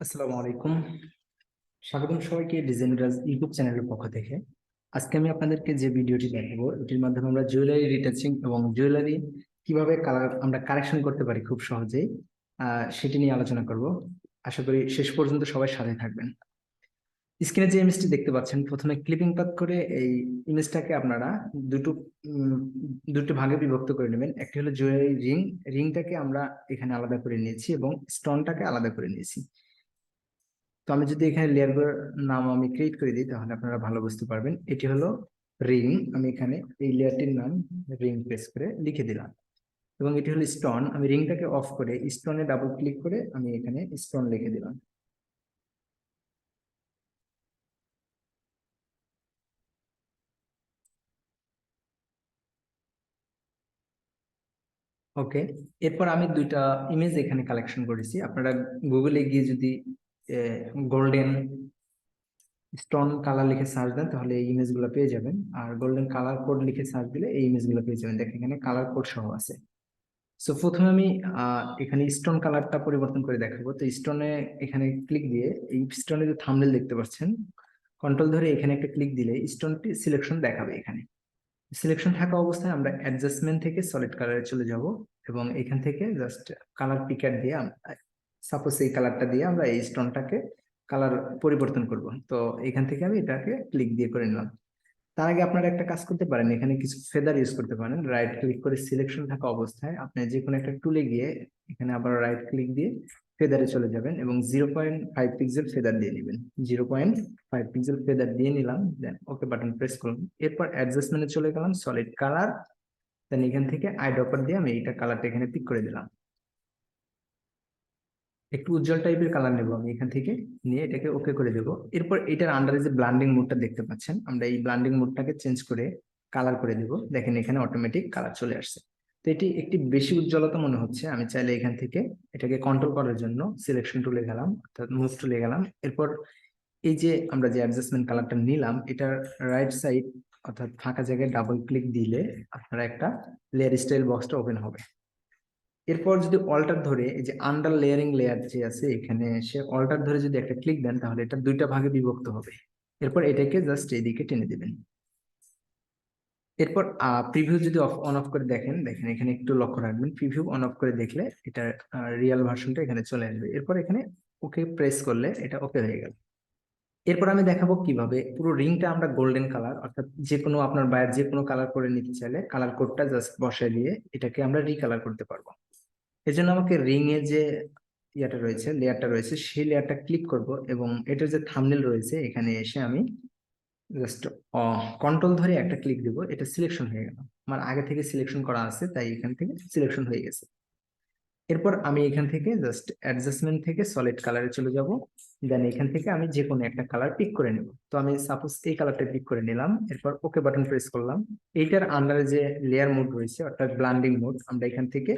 আসসালামু আলাইকুম। স্বাগতম সবাইকে ডিজাইনার্স ইউটিউব চ্যানেলের পক্ষ থেকে। আজকে আমি আপনাদেরকে যে ভিডিওটি দেখাবো, এটির মাধ্যমে আমরা জুয়েলারি রিটাচিং এবং জুয়েলারি কিভাবে কালার আমরা কারেকশন করতে পারি খুব সহজেই, সেটি নিয়ে আলোচনা করব। আশা করি শেষ পর্যন্ত সবাই সাথে থাকবেন। স্ক্রিনে যে ইমেজটি দেখতে পাচ্ছেন, প্রথমে ক্লিপিং পাথ করে এই ইমেজটাকে আপনারা দুটো উম, দুটো ভাগে বিভক্ত করে নেবেন। একটি হলো জুয়েলারি রিংটাকে আমরা এখানে আলাদা করে নিয়েছি এবং স্টোনটাকে আলাদা করে নিয়েছি। তো আমি যদি এখানে লেয়ার গুলোর নাম আমি ক্রিয়েট করে দিই, তাহলে আপনারা ভালো বুঝতে পারবেন। এটি হলো রিং। আমি এখানে এই লেয়ারটির নাম রিং প্রেস করে লিখে দিলাম। এবং এটি হলো স্টোন। আমি রিংটাকে অফ করে স্টোনে ডাবল ক্লিক করে আমি এখানে স্টোন লিখে দিলাম। ওকে। এরপর আমি দুইটা ইমেজ এখানে কালেকশন করেছি। আপনারা গুগলে গিয়ে যদি গোল্ডেন স্টোন কালার লিখে সার্চ দেন, তাহলে এই ইমেজগুলো পেয়ে যাবেন। আর গোল্ডেন কালার কোড লিখে সার্চ দিলে এই ইমেজগুলো পেয়ে যাবেন। দেখেন এখানে কালার কোড সহ আছে। সো প্রথমে আমি এখানে স্টোন কালারটা পরিবর্তন করে দেখাবো। তো স্টোনে এখানে ক্লিক দিয়ে এই স্টোনে যে থাম্বনেল দেখতে পাচ্ছেন, কন্ট্রোল ধরে এখানে একটা ক্লিক দিলে স্টোনটি সিলেকশন দেখাবে। এখানে সিলেকশন থাকা অবস্থায় আমরা অ্যাডজাস্টমেন্ট থেকে সলিড কালারে চলে যাব এবং এখান থেকে জাস্ট কালার পিকার দিয়ে সাপোজ এই কালারটা দিয়ে আমরা এই স্টোনটাকে কালার পরিবর্তন করব। তো এখান থেকে আমি এটাকে ক্লিক দিয়ে করে নিলাম। তার আগে আপনারা একটা কাজ করতে পারেন, এখানে কিছু ফেদার ইউজ করতে পারেন। রাইট ক্লিক করে সিলেকশন থাকা অবস্থায় আপনি যে কোনো একটা টুলে গিয়ে এখানে আবার রাইট ক্লিক দিয়ে ফেদারে চলে যাবেন এবং 0.5 পিক্সেল ফেদার দিয়ে নেবেন। 0.5 পিক্সেল ফেদার দিয়ে নিলাম, দেন ওকে বাটন প্রেস করুন। এরপর অ্যাডজাস্টমেন্টে চলে গেলাম, সলিড কালার। দেন এখান থেকে আই ড্রপার দিয়ে আমি এইটা কালারটা এখানে পিক করে দিলাম। একটু উজ্জ্বল টাইপের কালার নেবো আমি এখান থেকে, নিয়ে এটাকে ওকে করে দেবো। এরপর এটার আন্ডারে যে ব্লান্ডিং মোডটা দেখতে পাচ্ছেন, আমরা এই ব্লান্ডিং মোডটাকে চেঞ্জ করে কালার করে দেবো। দেখেন এখানে অটোমেটিক কালার চলে আসছে। তো এটি একটি বেশি উজ্জ্বলতা মনে হচ্ছে। আমি চাইলে এখান থেকে এটাকে কন্ট্রোল করার জন্য সিলেকশন টুলে গেলাম, অর্থাৎ মুভ টুলে গেলাম। এরপর এই যে আমরা যে অ্যাডজাস্টমেন্ট কালারটা নিলাম, এটার রাইট সাইড অর্থাৎ ফাঁকা জায়গায় ডাবল ক্লিক দিলে আপনারা একটা লেয়ার স্টাইল বক্সটা ওপেন হবে। এরপর যদি অল্টার ধরে এই যে আন্ডার লেয়ারিং লেয়ার যে আছে এখানে, সে অল্টার ধরে যদি একটা ক্লিক দেন, তাহলে এটা দুইটা ভাগে বিভক্ত হবে। এরপর এটাকে জাস্ট এইদিকে টেনে দিবেন। এরপর প্রিভিউ যদি অন অফ করে দেখেন, দেখেন এখানে একটু লক্ষ্য রাখবেন, প্রিভিউ অন অফ করে দেখলে এটা রিয়েল ভার্সনটা এখানে চলে আসবে। এরপর এখানে ওকে প্রেস করলে এটা ওকে হয়ে গেল। এরপর আমি দেখাবো কিভাবে পুরো রিংটা আমরা গোল্ডেন কালার, অর্থাৎ যে কোনো আপনার বায়ার যে কোনো কালার করে নিতে চাইলে কালার কোডটা জাস্ট বসায় দিয়ে এটাকে আমরা রিকালার করতে পারবো। এই জন্য আমাকে রিং এর যে ইয়াটা রয়েছে, লেয়ারটা রয়েছে, সেই লেয়ারটা ক্লিক করব এবং এটার যে থাম্বনেল রয়েছে এখানে এসে আমি জাস্ট কন্ট্রোল ধরে একটা ক্লিক দিব। এটা সিলেকশন হয়ে গেল। আমার আগে থেকে সিলেকশন করা আছে, তাই এখান থেকে সিলেকশন হয়ে গেছে। এরপর আমি এখান থেকে জাস্ট অ্যাডজাস্টমেন্ট থেকে সলিড কালারে চলে যাব। দেন এখান থেকে আমি যে কোনো একটা কালার পিক করে নেব। তো আমি সাপোজ এই কালারটা পিক করে নিলাম। এরপর ওকে বাটন প্রেস করলাম। এইটার আন্ডারে যে লেয়ার মোড রয়েছে অর্থাৎ ব্লান্ডিং মোড, আমরা এখান থেকে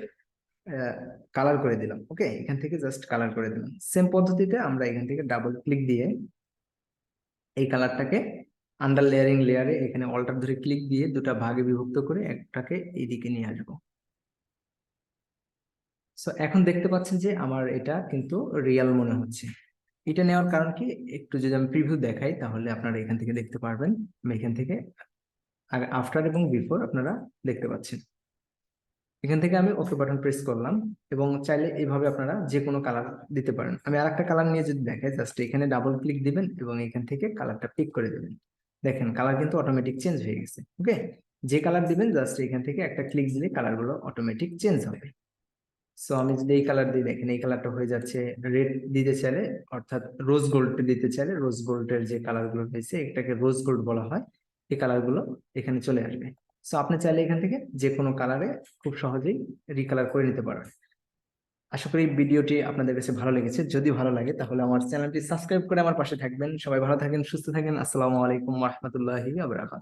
কালার করে দিলাম। ওকে, এখান থেকে জাস্ট কালার করে দিলাম। সেম পদ্ধতিতে আমরা এখান থেকে ডাবল ক্লিক দিয়ে এই কালারটাকে আন্ডার লেয়ারিং লেয়ারে এখানে অল্টার ধরে ক্লিক দিয়ে দুটা ভাগে বিভক্ত করে একটাকে এইদিকে নিয়ে আসবো। সো এখন দেখতে পাচ্ছেন যে আমার এটা কিন্তু রিয়েল মনে হচ্ছে। এটা নেওয়ার কারণ কি, একটু যদি আমি প্রিভিউ দেখাই তাহলে আপনারা এখান থেকে দেখতে পারবেন। আমি এখান থেকে আফটার এবং বিফোর আপনারা দেখতে পাচ্ছেন। এখান থেকে আমি ওকে বাটন প্রেস করলাম এবং চাইলে এইভাবে আপনারা যে কোনো কালার দিতে পারেন। আমি আরেকটা কালার নিয়ে যদি দেখাই, জাস্ট এখানে ডাবল ক্লিক দিবেন এবং এখান থেকে কালারটা পিক করে দিবেন। দেখেন কালার কিন্তু অটোমেটিক চেঞ্জ হয়ে গেছে। ওকে, যে কালার দিবেন জাস্ট এখান থেকে একটা ক্লিক দিলে কালারগুলো অটোমেটিক চেঞ্জ হবে। সো আমি যদি এই কালার দিই, দেখেন এই কালারটা হয়ে যাচ্ছে। রেড দিতে চাইলে অর্থাৎ রোজ গোল্ড দিতে চাইলে রোজ গোল্ডের যে কালার গুলো রয়েছে এটাকে রোজ গোল্ড বলা হয়, এই কালার গুলো এখানে চলে আসবে। সো আপনি চাইলে এখান থেকে যে কোনো কালারে খুব সহজেই রিকালার করে নিতে পারেন। আশা করি ভিডিওটি আপনাদের কাছে ভালো লেগেছে। যদি ভালো লাগে তাহলে আমার চ্যানেলটি সাবস্ক্রাইব করে আমার পাশে থাকবেন। সবাই ভালো থাকেন, সুস্থ থাকেন। আসসালামু আলাইকুম রহমতুল্লাহি ওয়া বারাকাতুহু।